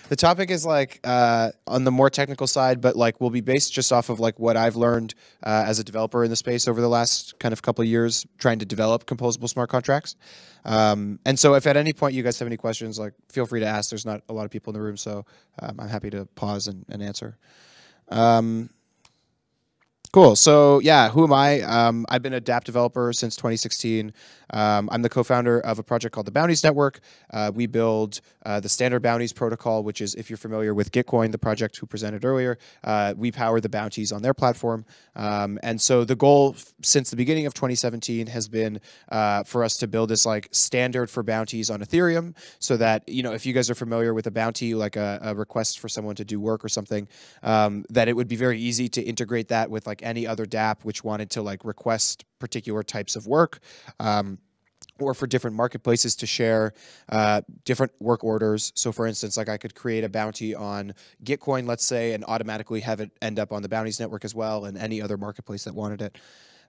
The topic is like on the more technical side, but like will be based just off of like what I've learned as a developer in the space over the last kind of couple of years trying to develop composable smart contracts. And so if at any point you guys have any questions, like feel free to ask. There's not a lot of people in the room, so I'm happy to pause and answer. Cool. So yeah, who am I? I've been a dApp developer since 2016. I'm the co-founder of a project called the Bounties Network. We build the standard bounties protocol, which is, if you're familiar with Gitcoin, the project who presented earlier, we power the bounties on their platform. And so the goal since the beginning of 2017 has been for us to build this like standard for bounties on Ethereum, so that, you know, if you guys are familiar with a bounty, like a request for someone to do work or something, that it would be very easy to integrate that with like any other dApp which wanted to like request particular types of work, or for different marketplaces to share different work orders. So for instance, like I could create a bounty on Gitcoin, let's say, and automatically have it end up on the Bounties Network as well, and any other marketplace that wanted it.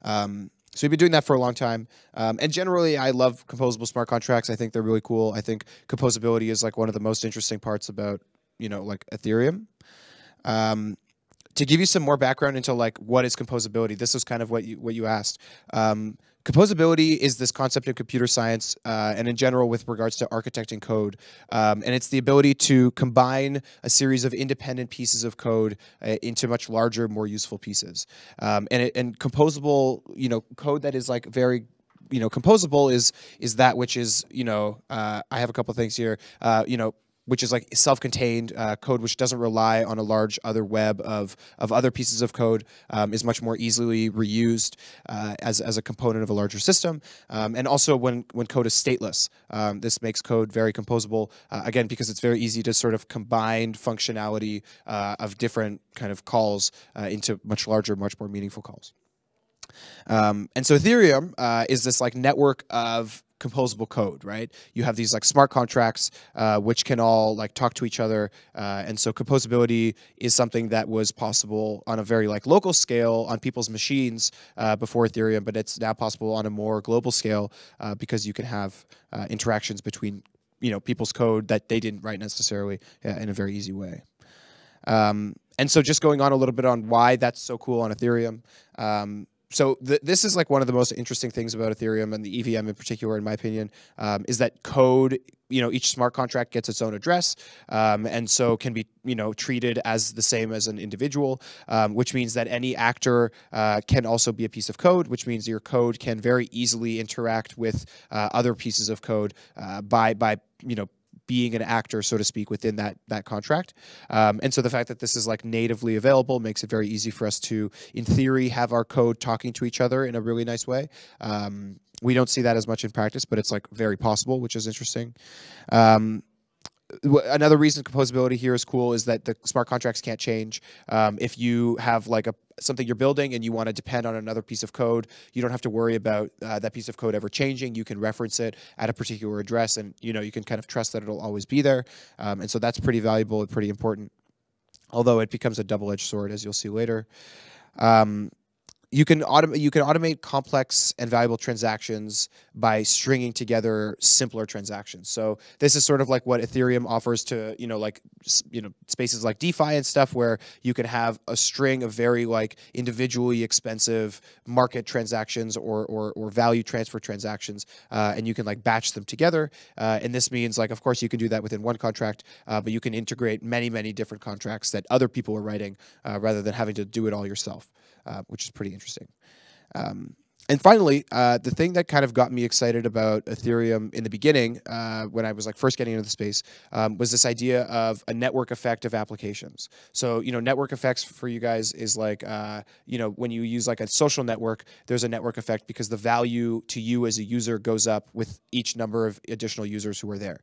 So we've been doing that for a long time. And generally, I love composable smart contracts. I think they're really cool. I think composability is like one of the most interesting parts about, you know, like Ethereum. To give you some more background into like what is composability, this is kind of what you asked. Composability is this concept in computer science and in general with regards to architecting code. And it's the ability to combine a series of independent pieces of code into much larger, more useful pieces. And composable, you know, code that is like very, you know, composable is that which is, you know, I have a couple of things here, you know, which is like self-contained code, which doesn't rely on a large other web of other pieces of code, is much more easily reused as a component of a larger system. And also when code is stateless, this makes code very composable, again, because it's very easy to sort of combine functionality of different kind of calls into much larger, much more meaningful calls. And so Ethereum is this like network of composable code, right? You have these like smart contracts which can all like talk to each other, and so composability is something that was possible on a very like local scale on people's machines before Ethereum, but it's now possible on a more global scale because you can have interactions between, you know, people's code that they didn't write necessarily in a very easy way. And so just going on a little bit on why that's so cool on Ethereum. So this is like one of the most interesting things about Ethereum and the EVM in particular, in my opinion, is that code, you know, each smart contract gets its own address, and so can be, you know, treated as the same as an individual, which means that any actor can also be a piece of code, which means your code can very easily interact with other pieces of code by you know, being an actor, so to speak, within that contract. And so the fact that this is like natively available makes it very easy for us to, in theory, have our code talking to each other in a really nice way. We don't see that as much in practice, but it's like very possible, which is interesting. Another reason composability here is cool is that the smart contracts can't change. If you have like something you're building and you want to depend on another piece of code, you don't have to worry about that piece of code ever changing. You can reference it at a particular address, and you know, you can kind of trust that it'll always be there. And so that's pretty valuable and pretty important, although it becomes a double-edged sword, as you'll see later. You can automate complex and valuable transactions by stringing together simpler transactions. So this is sort of like what Ethereum offers to, you know, like, you know, spaces like DeFi and stuff, where you can have a string of very like individually expensive market transactions or value transfer transactions, and you can like batch them together. And this means like, of course, you can do that within one contract, but you can integrate many different contracts that other people are writing rather than having to do it all yourself. Which is pretty interesting. And finally, the thing that kind of got me excited about Ethereum in the beginning, when I was like first getting into the space, was this idea of a network effect of applications. So, you know, network effects for you guys is like, you know, when you use like a social network, there's a network effect because the value to you as a user goes up with each number of additional users who are there.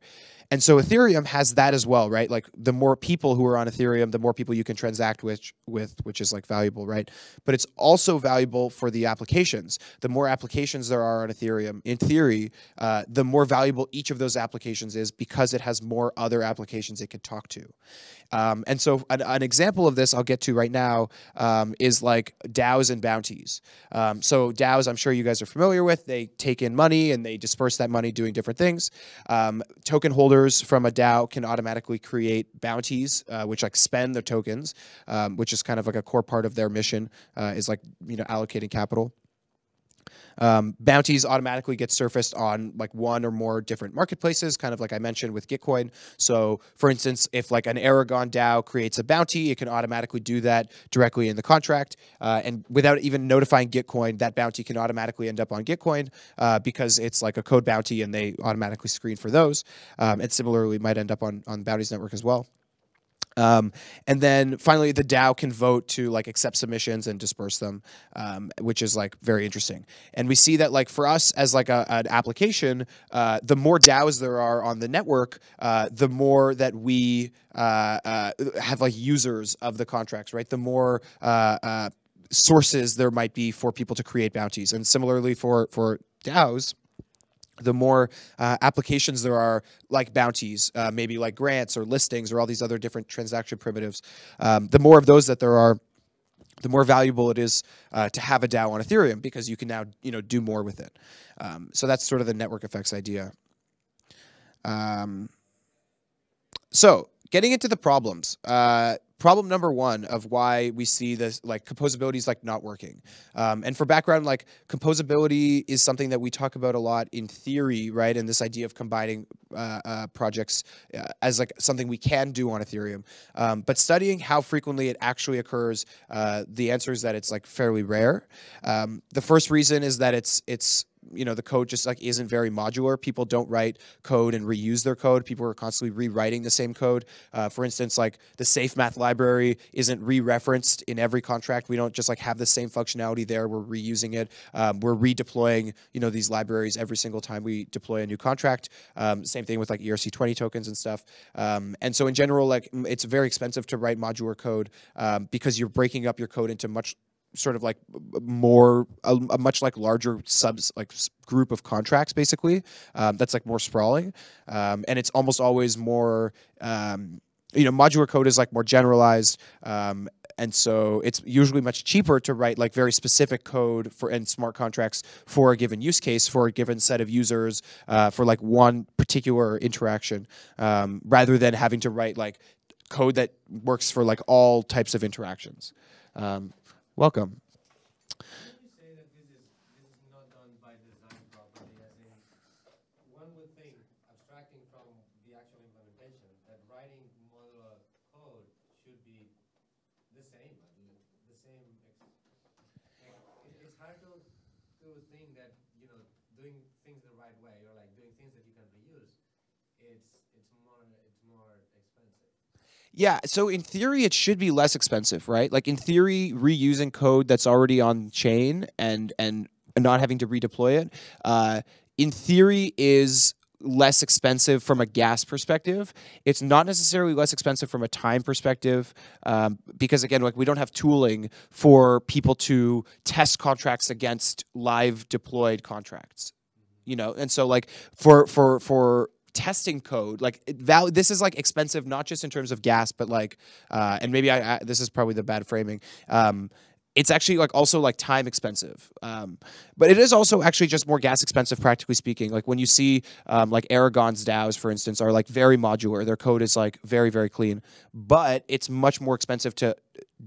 And so Ethereum has that as well, right? Like the more people who are on Ethereum, the more people you can transact with, which is like valuable, right? But it's also valuable for the applications. the more applications there are on Ethereum, in theory, the more valuable each of those applications is because it has more other applications it could talk to. And so an example of this I'll get to right now is like DAOs and bounties. So DAOs, I'm sure you guys are familiar with, they take in money and they disperse that money doing different things. Token holders from a DAO can automatically create bounties, which like spend their tokens, which is kind of like a core part of their mission, is like, allocating capital. Bounties automatically get surfaced on like one or more different marketplaces, kind of like I mentioned with Gitcoin. So for instance, if like an Aragon DAO creates a bounty, it can automatically do that directly in the contract. And without even notifying Gitcoin, that bounty can automatically end up on Gitcoin because it's like a code bounty and they automatically screen for those. And similarly might end up on Bounties Network as well. And then finally, the DAO can vote to like accept submissions and disperse them, which is like very interesting. And we see that like for us as like an application, the more DAOs there are on the network, the more that we have like users of the contracts, right? The more sources there might be for people to create bounties. And similarly for DAOs, the more applications there are like bounties, maybe like grants or listings or all these other different transaction primitives, the more of those that there are, the more valuable it is to have a DAO on Ethereum because you can now do more with it. So that's sort of the network effects idea. So getting into the problems. Problem number one of why we see this like composability is like not working. And for background, like composability is something that we talk about a lot in theory, right? And this idea of combining projects as like something we can do on Ethereum. But studying how frequently it actually occurs, the answer is that it's like fairly rare. The first reason is that it's the code just like isn't very modular. People don't write code and reuse their code. People are constantly rewriting the same code. For instance, like the safe math library isn't re-referenced in every contract. We don't just like have the same functionality there. We're reusing it. We're redeploying, these libraries every single time we deploy a new contract. Same thing with like ERC20 tokens and stuff. And so in general, like it's very expensive to write modular code because you're breaking up your code into much sort of like a much like larger group of contracts basically that's like more sprawling, and it's almost always more modular code is like more generalized, and so it's usually much cheaper to write like very specific code and smart contracts for a given use case, for a given set of users, for like one particular interaction, rather than having to write like code that works for like all types of interactions. Welcome. Would you say that this is not done by design properly? As in, one would think, abstracting from the actual implementation, that writing modular code should be the same. The same. It's hard to think that doing things the right way or like doing things that you can reuse. It's more expensive. Yeah, so in theory, it should be less expensive, right? Like in theory, reusing code that's already on chain and not having to redeploy it, in theory, is less expensive from a gas perspective. It's not necessarily less expensive from a time perspective, because again, like we don't have tooling for people to test contracts against live deployed contracts, and so like for testing code, like this is like expensive, not just in terms of gas, but like, and maybe this is probably the bad framing. It's actually like also like time expensive, but it is also actually just more gas expensive, practically speaking. Like when you see like Aragon's DAOs, for instance, are like very modular. Their code is like very, very clean, but it's much more expensive to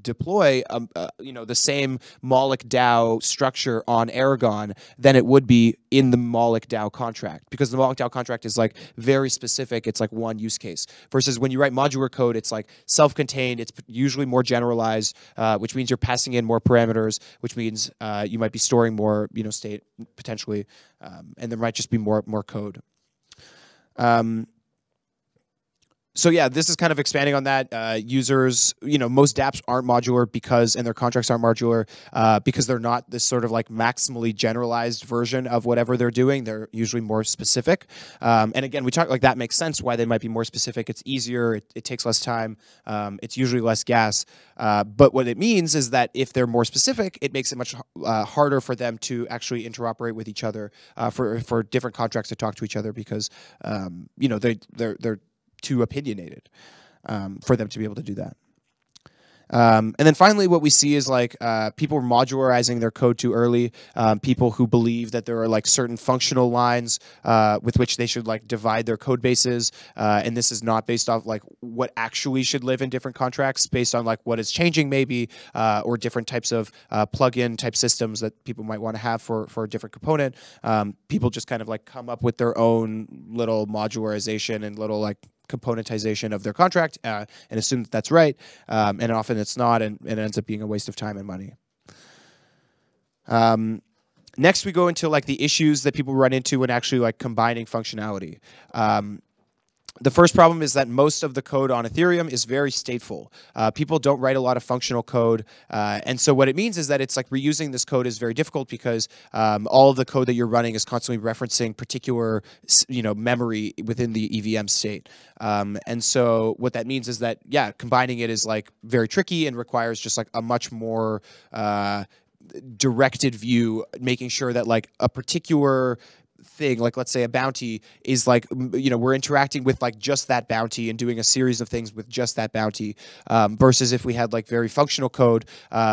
deploy the same Moloch DAO structure on Aragon than it would be in the Moloch DAO contract, because the Moloch DAO contract is like very specific. It's like one use case, versus when you write modular code, it's like self-contained. It's usually more generalized, which means you're passing in more parameters, which means you might be storing more state potentially, and there might just be more code. So yeah, this is kind of expanding on that. Users, most dApps aren't modular and their contracts aren't modular because they're not this sort of like maximally generalized version of whatever they're doing. They're usually more specific. And again, we talk like that makes sense why they might be more specific. It's easier. It takes less time. It's usually less gas. But what it means is that if they're more specific, it makes it much harder for them to actually interoperate with each other for different contracts to talk to each other because they're too opinionated for them to be able to do that. And then finally, what we see is like people modularizing their code too early. People who believe that there are like certain functional lines with which they should like divide their code bases, and this is not based off like what actually should live in different contracts, based on like what is changing maybe, or different types of plugin type systems that people might want to have for a different component. People just kind of like come up with their own little modularization and little like componentization of their contract and assume that that's right, and often it's not, and it ends up being a waste of time and money. Next, we go into like the issues that people run into when actually like combining functionality. The first problem is that most of the code on Ethereum is very stateful. People don't write a lot of functional code. And so what it means is that it's like reusing this code is very difficult because all of the code that you're running is constantly referencing particular memory within the EVM state. And so what that means is that, yeah, combining it is like very tricky and requires just like a much more directed view, making sure that like a particular thing, like let's say a bounty is like, we're interacting with like just that bounty and doing a series of things with just that bounty, versus if we had like very functional code,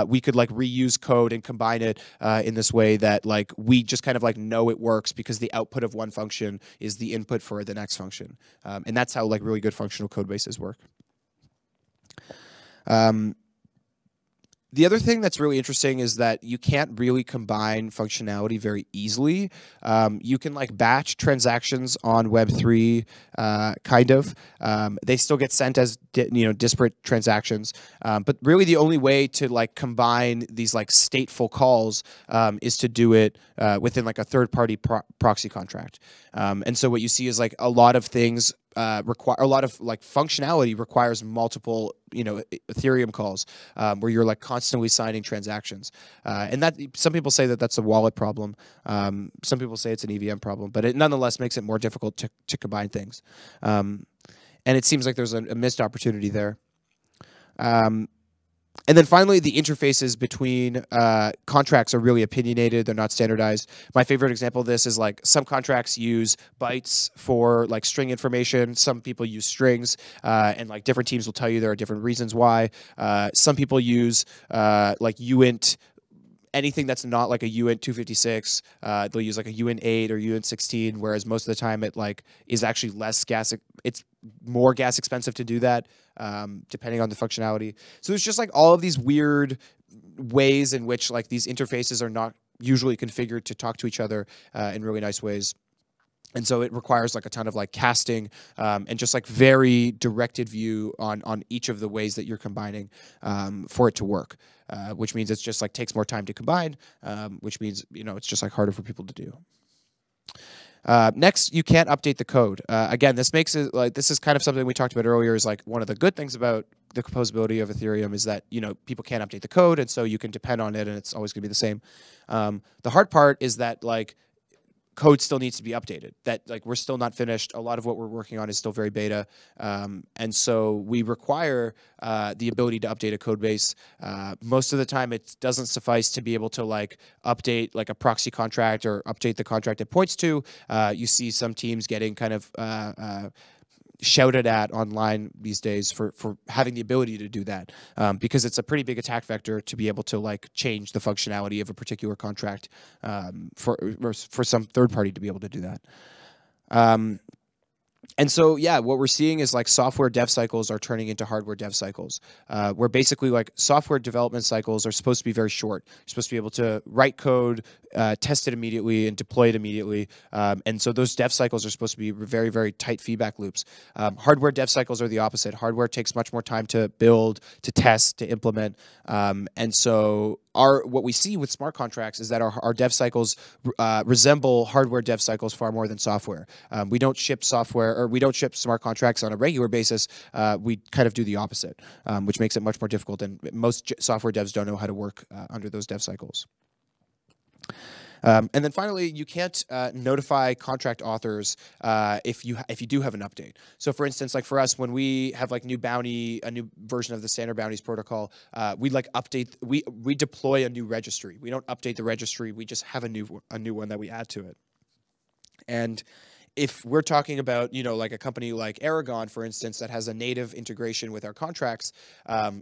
we could like reuse code and combine it in this way that like we just kind of like know it works because the output of one function is the input for the next function. And that's how like really good functional code bases work. The other thing that's really interesting is that you can't really combine functionality very easily. You can like batch transactions on Web3, kind of. They still get sent as disparate transactions, but really the only way to like combine these like stateful calls is to do it within like a third-party proxy contract. And so what you see is like a lot of things require a lot of like functionality requires multiple Ethereum calls where you're like constantly signing transactions, and that some people say that that's a wallet problem, some people say it's an EVM problem, but it nonetheless makes it more difficult to combine things, and it seems like there's a missed opportunity there. And then finally, the interfaces between contracts are really opinionated. They're not standardized. My favorite example of this is like some contracts use bytes for like string information. Some people use strings, and like different teams will tell you there are different reasons why. Some people use like uint. Anything that's not like a uint 256, they'll use like a uint 8 or uint 16, whereas most of the time it like is actually less gas. It's more gas expensive to do that, depending on the functionality. So there's just like all of these weird ways in which like these interfaces are not usually configured to talk to each other in really nice ways. And so it requires like a ton of like casting and just like very directed view on each of the ways that you're combining for it to work, which means it's just like takes more time to combine, which means it's just like harder for people to do. Next, you can't update the code. Again, this makes it like this is kind of something we talked about earlier. Is like one of the good things about the composability of Ethereum is that people can't update the code, and so you can depend on it, and it's always going to be the same. The hard part is that like code still needs to be updated. That like we're still not finished. A lot of what we're working on is still very beta, and so we require the ability to update a code base. Most of the time, it doesn't suffice to be able to like update like a proxy contract or update the contract it points to. You see some teams getting kind of shouted at online these days for having the ability to do that, because it's a pretty big attack vector to be able to like change the functionality of a particular contract for some third party to be able to do that. And so, yeah, what we're seeing is like software dev cycles are turning into hardware dev cycles, where basically like software development cycles are supposed to be very short. You're supposed to be able to write code, test it immediately, and deploy it immediately. And so those dev cycles are supposed to be very, very tight feedback loops. Hardware dev cycles are the opposite. Hardware takes much more time to build, to test, to implement. And so what we see with smart contracts is that our dev cycles resemble hardware dev cycles far more than software. We don't ship software, or we don't ship smart contracts on a regular basis. We kind of do the opposite, which makes it much more difficult, and most software devs don't know how to work under those dev cycles. And then finally, you can't notify contract authors if you do have an update. So for instance, like for us, when we have like a new version of the standard bounties protocol, we like we deploy a new registry. We don't update the registry. We just have a new one that we add to it. And if we're talking about, like a company like Aragon, for instance, that has a native integration with our contracts,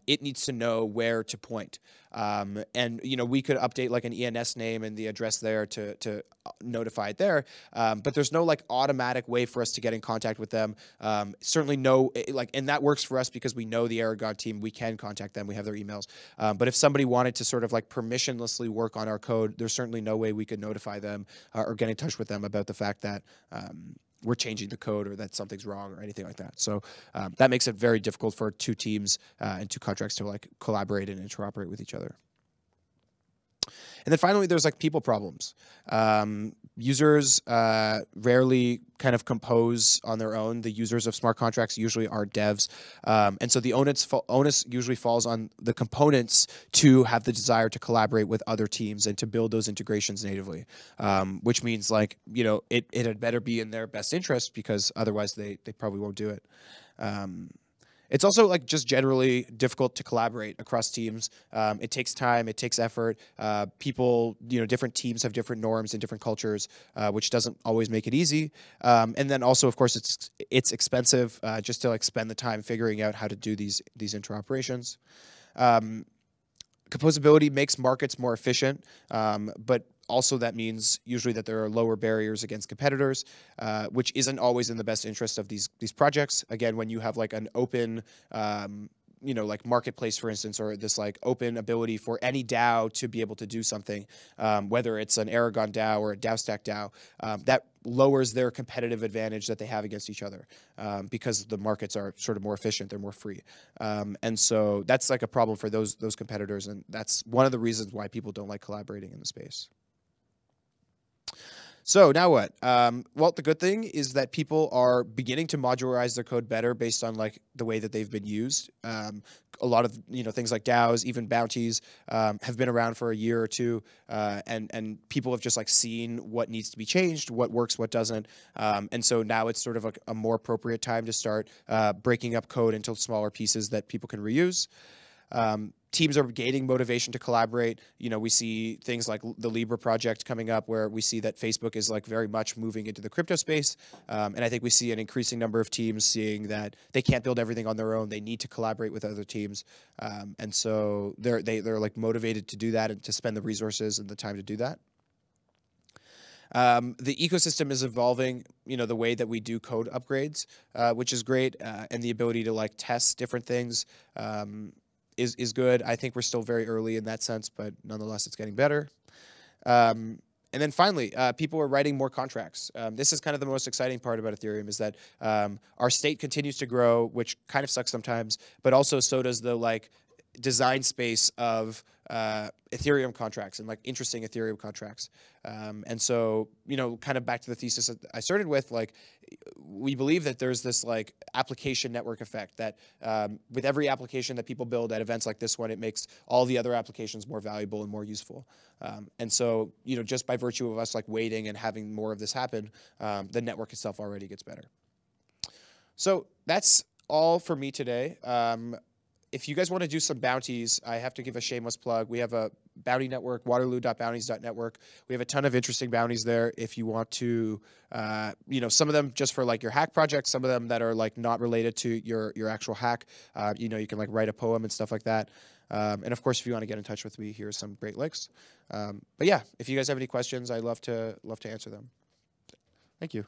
it needs to know where to point. And, we could update like an ENS name and the address there to notify it there. But there's no like automatic way for us to get in contact with them. Certainly no, and that works for us because we know the Aragon team. We can contact them. We have their emails. But if somebody wanted to sort of like permissionlessly work on our code, there's certainly no way we could notify them or get in touch with them about the fact that we're changing the code or that something's wrong or anything like that. So that makes it very difficult for two teams and two contracts to like collaborate and interoperate with each other. And then finally, there's like people problems. Users rarely kind of compose on their own. The users of smart contracts usually are devs. And so the onus usually falls on the components to have the desire to collaborate with other teams and to build those integrations natively, which means like, it had better be in their best interest because otherwise they probably won't do it. It's also like just generally difficult to collaborate across teams. It takes time, it takes effort. People, different teams have different norms and different cultures, which doesn't always make it easy. And then also, of course, it's expensive just to like spend the time figuring out how to do these interoperations. Composability makes markets more efficient, but also that means usually that there are lower barriers against competitors, which isn't always in the best interest of these projects. Again, when you have like an open, like marketplace, for instance, or this like open ability for any DAO to be able to do something, whether it's an Aragon DAO or a DAOstack DAO, that lowers their competitive advantage that they have against each other because the markets are sort of more efficient, they're more free. And so that's like a problem for those competitors, and that's one of the reasons why people don't like collaborating in the space. So now what? Well, the good thing is that people are beginning to modularize their code better based on like the way that they've been used. A lot of things like DAOs, even bounties, have been around for a year or two, and people have just like seen what needs to be changed, what works, what doesn't, and so now it's sort of a more appropriate time to start breaking up code into smaller pieces that people can reuse. Teams are gaining motivation to collaborate. We see things like the Libra project coming up where we see that Facebook is like very much moving into the crypto space. And I think we see an increasing number of teams seeing that they can't build everything on their own. They need to collaborate with other teams. And so they're like motivated to do that and to spend the resources and the time to do that. The ecosystem is evolving, the way that we do code upgrades, which is great. And the ability to like test different things, is good. I think we're still very early in that sense, but nonetheless, it's getting better. And then finally, people are writing more contracts. This is kind of the most exciting part about Ethereum is that our state continues to grow, which kind of sucks sometimes, but also so does the like design space of Ethereum contracts and like interesting Ethereum contracts. And so, kind of back to the thesis that I started with, like we believe that there's this like application network effect that with every application that people build at events like this one, it makes all the other applications more valuable and more useful. And so, just by virtue of us like waiting and having more of this happen, the network itself already gets better. So that's all for me today. If you guys want to do some bounties, I have to give a shameless plug. We have a bounty network, waterloo.bounties.network. We have a ton of interesting bounties there if you want to, some of them just for like your hack projects, some of them that are like not related to your actual hack. You can like write a poem and stuff like that. And of course, if you want to get in touch with me, here's some great links. But yeah, if you guys have any questions, I'd love to answer them. Thank you.